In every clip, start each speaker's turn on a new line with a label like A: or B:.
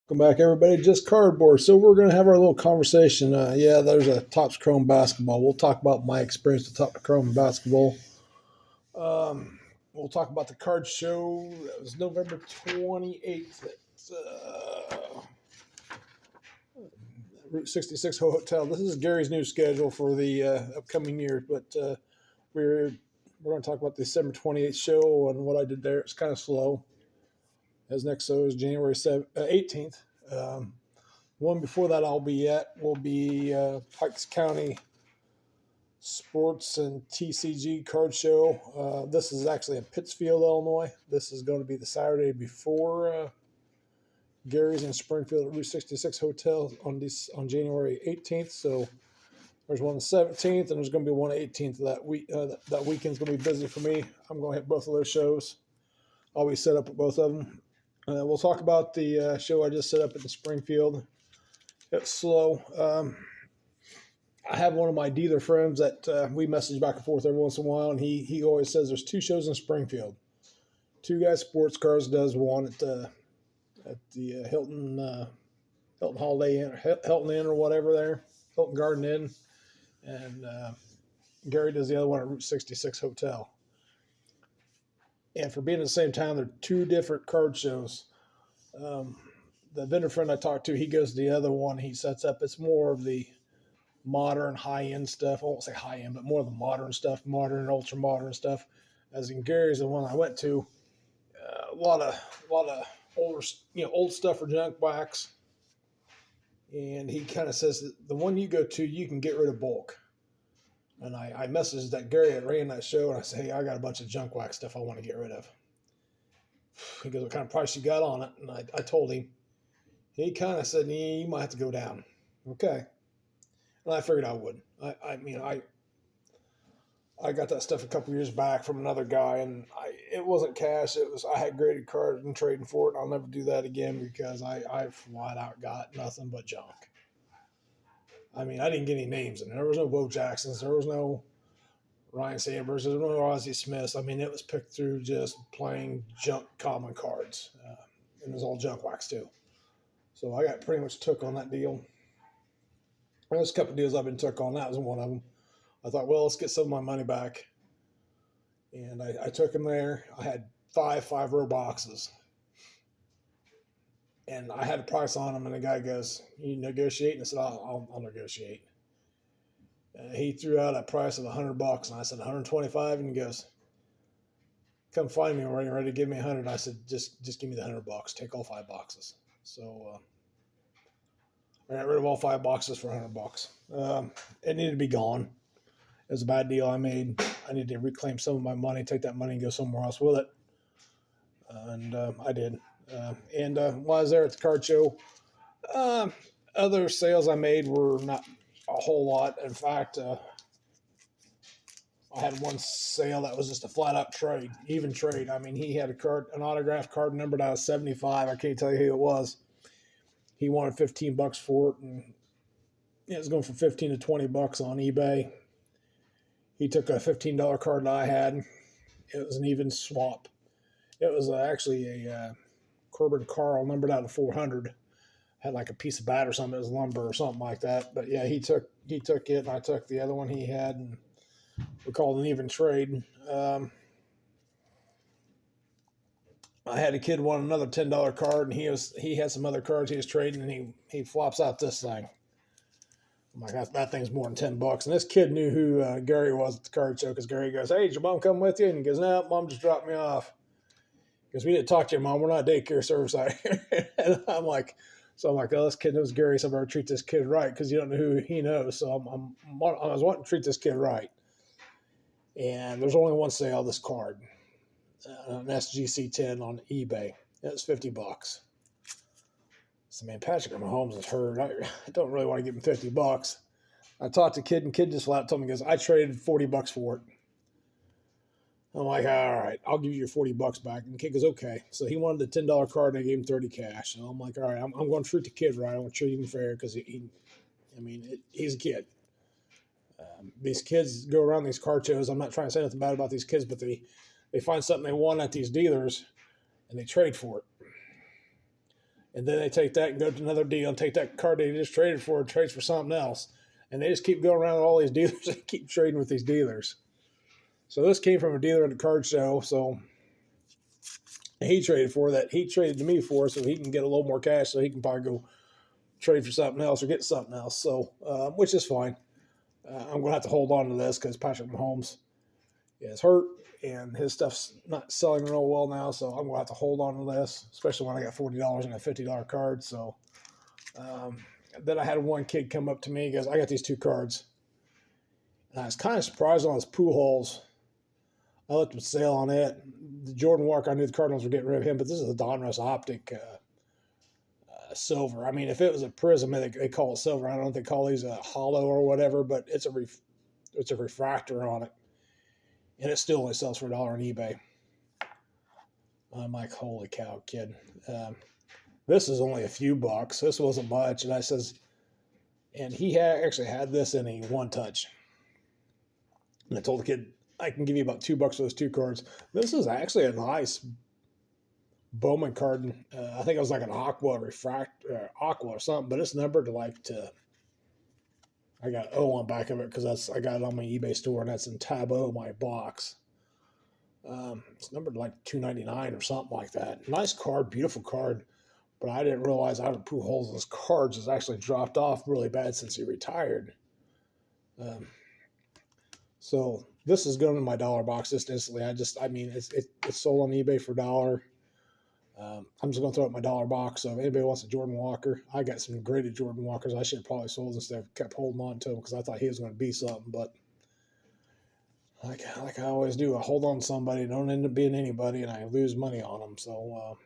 A: Welcome back, everybody. Just cardboard. So we're going to have our little conversation. Yeah, there's a Topps Chrome basketball. We'll talk about my experience with Topps Chrome basketball. We'll talk about the card show. That was November 28th at Route 66 Hotel. This is Gary's new schedule for the upcoming year, but we're going to talk about the December 28th show and what I did there. It's kind of slow. As next show is January 18th. One before that I'll be at will be Pikes County Sports and TCG Card Show. This is actually in Pittsfield, Illinois. This is going to be the Saturday before Gary's in Springfield at Route 66 Hotel on January 18th. So there's one on the 17th, and there's going to be one 18th that week. That weekend's going to be busy for me. I'm going to hit both of those shows. I'll be set up at both of them. We'll talk about the show I just set up in Springfield. It's slow. I have one of my dealer friends that we message back and forth every once in a while, and he always says there's two shows in Springfield. Two Guys Sports Cars does one at the Hilton Holiday Inn, or Hilton Inn or whatever there, Hilton Garden Inn, and Gary does the other one at Route 66 Hotel. And for being in the same town, they're two different card shows. The vendor friend I talked to, he goes to the other one. He sets up. It's more of the modern, high-end stuff. I won't say high-end, but more of the modern stuff, modern and ultra-modern stuff. As in Gary's, the one I went to, a lot of older, old stuff for junk wax. And he kind of says that the one you go to, you can get rid of bulk. And I messaged that Gary that ran that show, and I said, hey, I got a bunch of junk wax stuff I want to get rid of. He goes, what kind of price you got on it? And I told him. He kind of said, yeah, you might have to go down. Okay. And I figured I would. I got that stuff a couple years back from another guy, and it wasn't cash. I had graded cards and trading for it. And I'll never do that again because I flat out got nothing but junk. I didn't get any names in there. There was no Bo Jacksons. There was no Ryan Sandbergs. There was no Ozzie Smiths. It was picked through just plain junk common cards. And it was all junk wax too. So I got pretty much took on that deal. There's a couple of deals I've been took on. That was one of them. I thought, well, let's get some of my money back. And I took them there. I had five row boxes. And I had a price on them, and the guy goes, you negotiate? And I said, I'll negotiate. He threw out a price of $100, and I said, 125. And he goes, come find me when you're ready to give me 100. I said, just give me the $100. Take all 5 boxes. So I got rid of all 5 boxes for $100. It needed to be gone. It was a bad deal I made. I need to reclaim some of my money, take that money and go somewhere else with it. And I did. While I was there at the card show, other sales I made were not a whole lot. In fact, I had one sale that was just a flat out trade, even trade. He had an autographed card numbered out of 75. I can't tell you who it was. He wanted $15 for it, and it was going for $15 to $20 on eBay. He took a $15 card that I had. It was an even swap. It was actually a Corbin Carl numbered out of 400. Had like a piece of bat or something. It was lumber or something like that. But yeah, he took it, and I took the other one he had, and we called an even trade. I had a kid want another $10 card, and he had some other cards he was trading, and he flops out this thing. I'm like, that thing's more than $10. And this kid knew who Gary was at the card show, because Gary goes, hey, did your mom come with you? And he goes, no, mom just dropped me off. Because we didn't talk to your mom. We're not a daycare service out here. And I'm like, oh, this kid knows Gary, so I better treat this kid right, because you don't know who he knows. So I was wanting to treat this kid right. And there's only one sale of this card, an SGC10 on eBay. It was $50. So, man, Patrick Mahomes is hurt. I don't really want to give him $50. I talked to Kid, and Kid just flat told me, he goes, I traded $40 for it. I'm like, all right, I'll give you your $40 back. And the kid goes, okay. So he wanted the $10 card, and I gave him 30 cash. So I'm like, all right, I'm going to treat the kid right. I want to treat him fair, because he's a kid. These kids go around these card shows. I'm not trying to say nothing bad about these kids, but they find something they want at these dealers, and they trade for it. And then they take that and go to another deal and take that card they just traded for and trades for something else. And they just keep going around with all these dealers and keep trading with these dealers. So this came from a dealer at the card show. So he traded for that. He traded to me for so he can get a little more cash so he can probably go trade for something else or get something else. So, which is fine. I'm going to have to hold on to this because Patrick Mahomes is hurt and his stuff's not selling real well now. So I'm going to have to hold on to this, especially when I got $40 and a $50 card. So then I had one kid come up to me. He goes, I got these two cards. And I was kind of surprised on his Pujols. I looked at the sale on it. The Jordan Walker, I knew the Cardinals were getting rid of him, but this is a Donruss Optic silver. I mean, if it was a prism, they call it silver. I don't know if they call these a hollow or whatever, but it's a refractor on it. And it still only sells for $1 on eBay. I'm like, holy cow, kid. This is only a few bucks. This wasn't much. And I says, and he actually had this in a one touch. And I told the kid, I can give you about $2 for those two cards. This is actually a nice Bowman card. I think it was like an aqua or something, but it's numbered I got O on the back of it because I got it on my eBay store, and that's in tab O, my box. It's numbered like $2.99 or something like that. Nice card, beautiful card, but I didn't realize Albert Pujols' cards has actually dropped off really bad since he retired. So this is going in my dollar box just instantly. It's sold on eBay for $1. I'm just going to throw it in my dollar box. So if anybody wants a Jordan Walker, I got some graded Jordan Walkers. I should have probably sold instead of kept holding on to them because I thought he was going to be something. But like I always do, I hold on to somebody, don't end up being anybody, and I lose money on them. So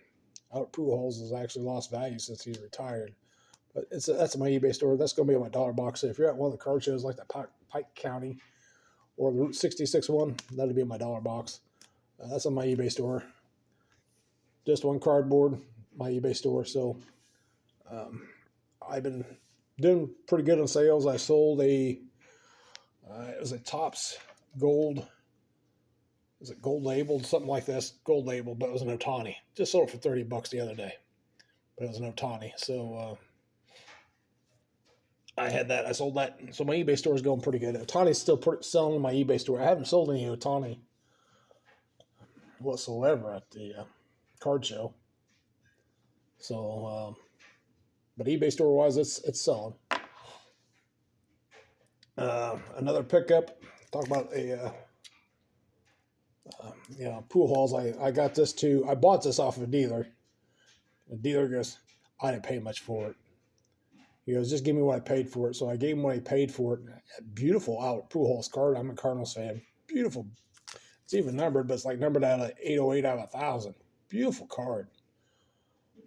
A: Albert Pujols has actually lost value since he retired. But that's my eBay store. That's going to be in my dollar box. So if you're at one of the card shows like that Pike County or the Route 66 one, that'll be in my dollar box. That's on my eBay store. Just one cardboard, my eBay store. So I've been doing pretty good on sales. I sold it was a Topps Gold. Is it gold labeled? Something like this. Gold labeled, but it was an Ohtani. Just sold it for $30 the other day. But it was an Ohtani. So I had that. I sold that. So my eBay store is going pretty good. Ohtani's still selling in my eBay store. I haven't sold any Ohtani whatsoever at the card show. So, but eBay store wise, it's selling. Another pickup. Talk about Pujols. I got this too. I bought this off of a dealer. The dealer goes, I didn't pay much for it. He goes, just give me what I paid for it. So I gave him what I paid for it. Beautiful Albert Pujols card. I'm a Cardinals fan. Beautiful. It's even numbered, but it's like numbered out of 808 out of 1,000. Beautiful card.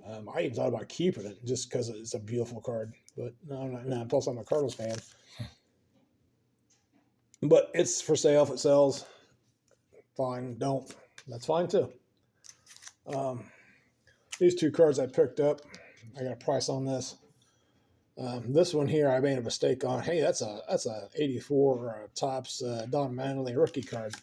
A: I even thought about keeping it just because it's a beautiful card. But no. Plus, I'm a Cardinals fan. But it's for sale. If it sells, fine. Don't. That's fine too. These two cards I picked up, I got a price on this. This one here, I made a mistake on. Hey, that's a 84 Topps Don Mattingly rookie card,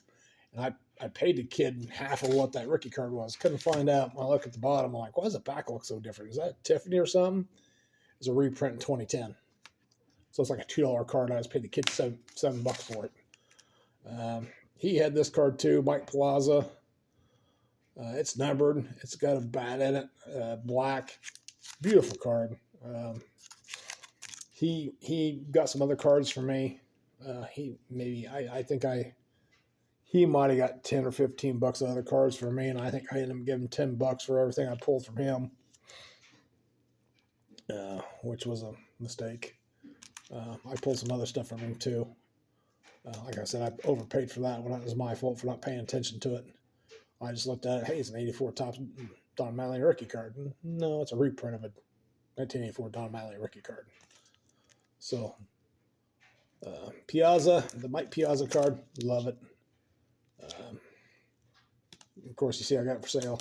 A: and I paid the kid half of what that rookie card was. Couldn't find out. When I look at the bottom, I'm like, why does the back look so different? Is that Tiffany or something? It's a reprint in 2010. So it's like a $2 card. I just paid the kid $7 for it. He had this card too, Mike Plaza. It's numbered. It's got a bat in it, black. Beautiful card. He got some other cards for me. He might have got $10 or $15 of other cards for me, and I think I ended up giving $10 for everything I pulled from him, which was a mistake. I pulled some other stuff from him too. Like I said, I overpaid for that one. It was my fault for not paying attention to it. I just looked at it. Hey, it's an 84 Topps Don Mattingly rookie card. No, it's a reprint of a 1984 Don Mattingly rookie card. So, Piazza, the Mike Piazza card, love it. Of course, you see I got it for sale.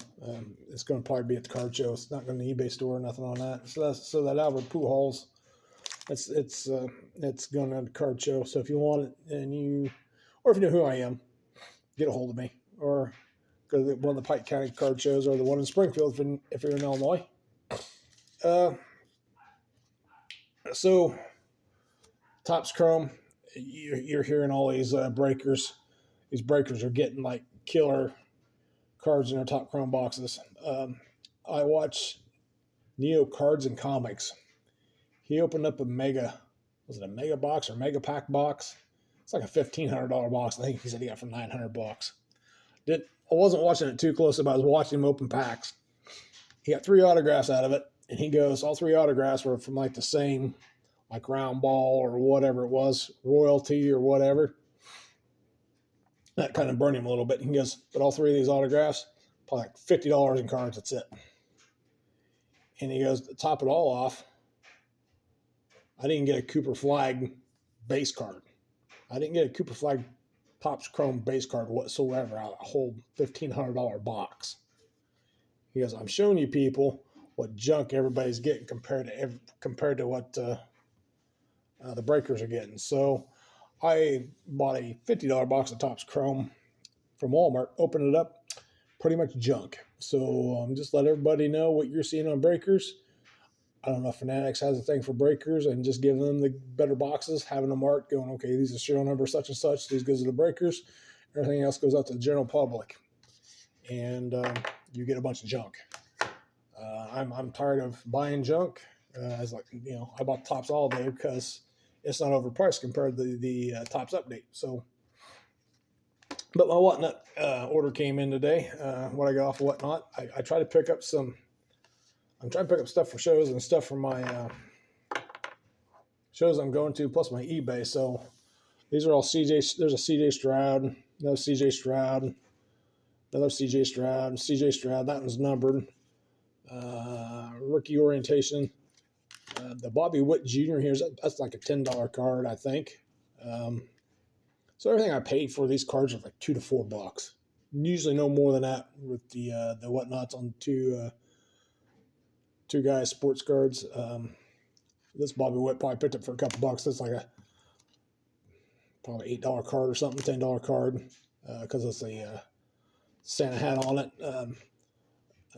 A: It's going to probably be at the card show. It's not going to the eBay store or nothing on that. So that Albert Pujols, it's going to the card show. So if you want it or if you know who I am, get a hold of me or go to one of the Pike County card shows or the one in Springfield if you're in Illinois. Uh, so Topps Chrome, you're hearing all these breakers. These breakers are getting like killer cards in their Top Chrome boxes. I watch Neo Cards and Comics. He opened up was it a mega box or mega pack box? It's like a $1,500 box. I think he said he got for $900. I wasn't watching it too close, but I was watching him open packs. He got 3 autographs out of it, and he goes, all 3 autographs were from like the same, like round ball or whatever it was, royalty or whatever. That kind of burned him a little bit. He goes, but all 3 of these autographs, probably like $50 in cards. That's it. And he goes, to top it all off, I didn't get a Cooper Flag base card. I didn't get a Cooper Flag Topps Chrome base card whatsoever out of a whole $1,500 box. He goes, I'm showing you people what junk everybody's getting compared to what the breakers are getting. So I bought a $50 box of Topps Chrome from Walmart, opened it up, pretty much junk. So just let everybody know what you're seeing on breakers. I don't know if Fanatics has a thing for breakers and just giving them the better boxes, having them marked, going, okay, these are serial number such and such, these goes to the breakers, everything else goes out to the general public. And you get a bunch of junk. I'm tired of buying junk. As like, I bought Topps all day because it's not overpriced compared to the Topps update. So, but my Whatnot order came in today. What I got off of Whatnot, I try to pick up I'm trying to pick up stuff for shows and stuff for my shows I'm going to, plus my eBay. So these are all CJ. There's a CJ Stroud, another CJ Stroud, another CJ Stroud, CJ Stroud. That one's numbered. Rookie orientation. The Bobby Witt Jr. here, that's like a $10 card, I think. So everything I paid for these cards are like $2 to $4. Usually no more than that with the Whatnots on two guys sports cards. This Bobby Witt probably picked up for a couple bucks. That's like a probably $8 card or something, $10 card because it's a Santa hat on it.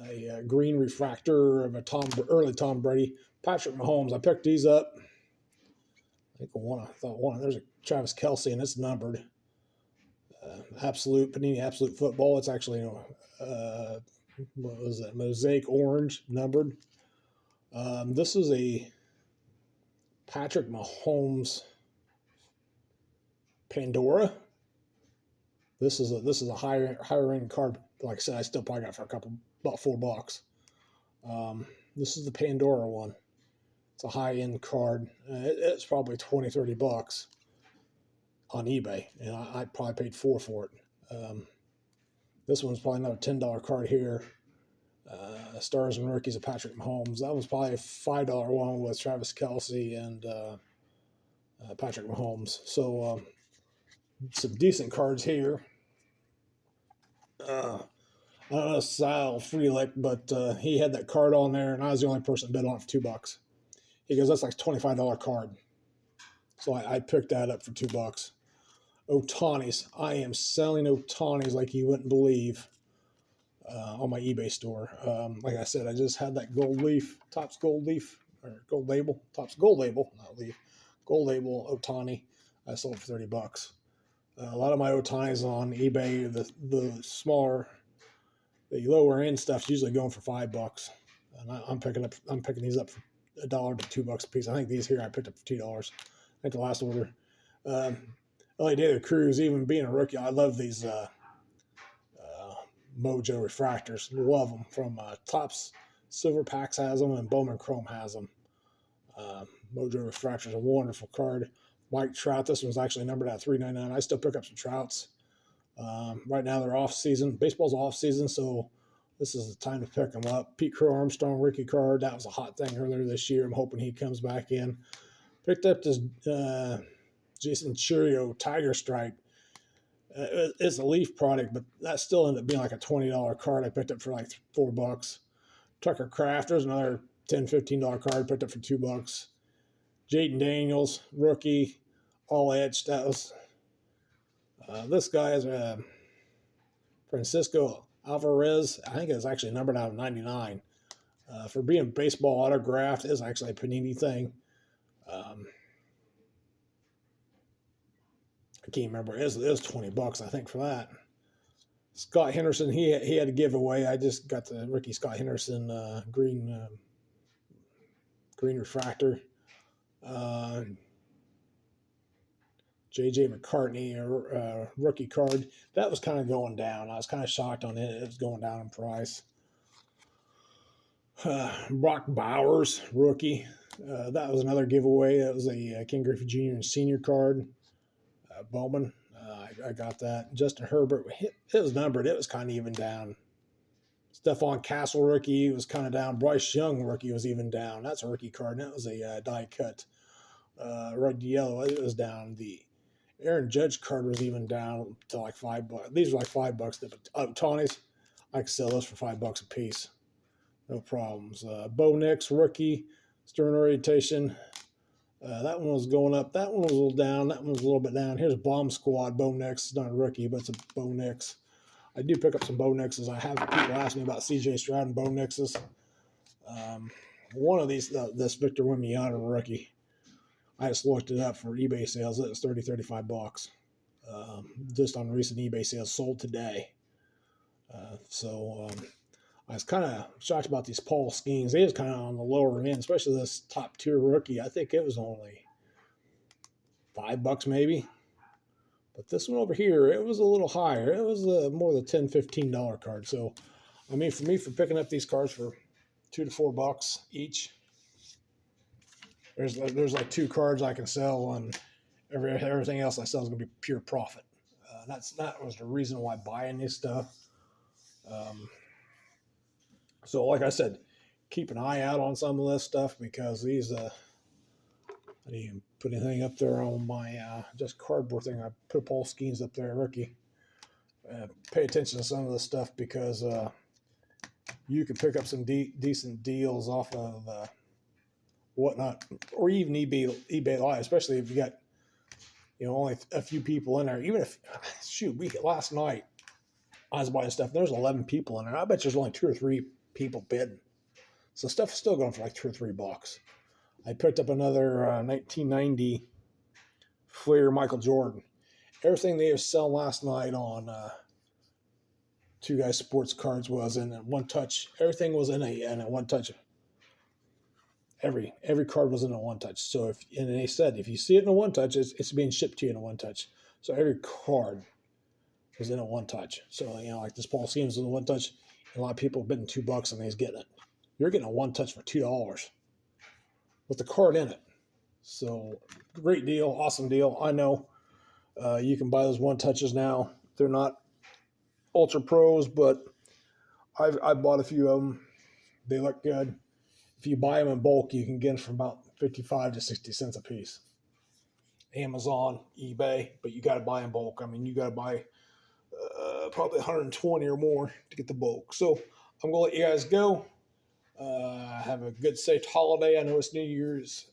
A: A green refractor of a early Tom Brady. Patrick Mahomes. I picked these up. I think one. There's a Travis Kelce, and it's numbered. Panini Absolute Football. It's actually what was that? Mosaic orange numbered. This is a Patrick Mahomes Pandora. This is a higher end card. Like I said, I still probably got for about $4. This is the Pandora one. It's a high end card. It's probably $20-$30 on eBay, and I probably paid $4 for it. This one's probably another $10 card here. Stars and Rookies of Patrick Mahomes. That was probably a $5 one with Travis Kelce and Patrick Mahomes. So some decent cards here. I don't know Sal Freelick, but he had that card on there, and I was the only person that bid on it for $2. He goes, that's like a $25 card. So I picked that up for $2. Ohtani's. I am selling Ohtani's like you wouldn't believe on my eBay store. Like I said, I just had that gold leaf, Topps gold leaf, or gold label, Topps gold label, not leaf, gold label Ohtani. I sold for $30. A lot of my Ohtani's on eBay, the smaller, the lower end stuff's usually going for $5. And I'm picking these up for $1 to $2 a piece. I think these here I picked up for $2. I think the last order. Ellie De La Cruz, even being a rookie, I love these Mojo refractors. Love them. From Topps Silver Packs has them, and Bowman Chrome has them. Mojo refractors, a wonderful card. Mike Trout, this one's actually numbered at $3.99. I still pick up some Trouts. Right now they're off season. Baseball's off season, so this is the time to pick them up. Pete Crow Armstrong rookie card. That was a hot thing earlier this year. I'm hoping he comes back in. Picked up this Jason Churio Tiger Stripe. It's a Leaf product, but that still ended up being like a $20 card. I picked up for like $4. Tucker Kraft, there's another $10, $15 card. Picked up for $2. Jaden Daniels, rookie, all etched. That was this guy is Francisco Alvarez. I think it's actually numbered out of 99. For being baseball autographed, is actually a Panini thing. I can't remember. It was $20, I think, for that. Scott Henderson, he had a giveaway. I just got the Ricky Scott Henderson green refractor. J.J. McCartney, rookie card. That was kind of going down. I was kind of shocked on it. It was going down in price. Brock Bowers, rookie. That was another giveaway. That was a Ken Griffey Jr. and Senior card. Bowman, I got that. Justin Herbert, it was numbered. It was kind of even down. Stephon Castle, rookie, was kind of down. Bryce Young, rookie, was even down. That's a rookie card. And that was a die cut. Red yellow, it was down. The Aaron Judge card was even down to like $5. These were like $5. But Tawny's, I could sell those for $5 a piece. No problems. Bo Nix, rookie, stern orientation. That one was going up. That one was a little down. That one was a little bit down. Here's Bomb Squad. Bo Nix. It's not a rookie, but it's a Bo Nix. I do pick up some Bo Nixes. I have people ask me about C.J. Stroud and Bo Nixes. One of these, this Victor Wembanyama rookie, I just looked it up for eBay sales. It was $35. Just on recent eBay sales, sold today. I was kind of shocked about these Paul Skeens. He was kind of on the lower end, especially this top tier rookie. I think it was only $5 maybe. But this one over here, it was a little higher. It was more than $10, $15 card. So, I mean, for me, for picking up these cards for $2 to $4 each, there's like 2 cards I can sell, and everything else I sell is going to be pure profit. That was the reason why buying this stuff. So, like I said, keep an eye out on some of this stuff, because these, I didn't even put anything up there on my just cardboard thing. I put Paul Skeens up there, rookie. Pay attention to some of this stuff, because you can pick up some decent deals off of whatnot, or even eBay Live, especially if you got only a few people in there. Even if last night I was buying stuff, there's 11 people in there. I bet there's only 2 or 3 people bidding. So stuff is still going for like $2 or $3. I picked up another 1990 Fleer Michael Jordan. Everything they were selling last night on Two Guys Sports Cards was in a one touch. Everything was in a one touch. Every card was in a one touch. So and they said if you see it in a one touch, it's being shipped to you in a one touch. So every card was in a one touch. So like this Paul Skeens was in a one touch. A lot of people bidding $2 and he's getting it. You're getting a one touch for $2 with the card in it. So great deal, awesome deal. I know you can buy those one touches now. They're not ultra pros, but I've bought a few of them. They look good. If you buy them in bulk, you can get them for about 55 to 60 cents a piece. Amazon, eBay, but you got to buy in bulk. I mean, you got to buy probably 120 or more to get the bulk. So I'm going to let you guys go. Have a good, safe holiday. I know it's New Year's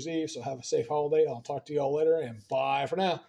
A: Eve, so have a safe holiday. I'll talk to you all later, and bye for now.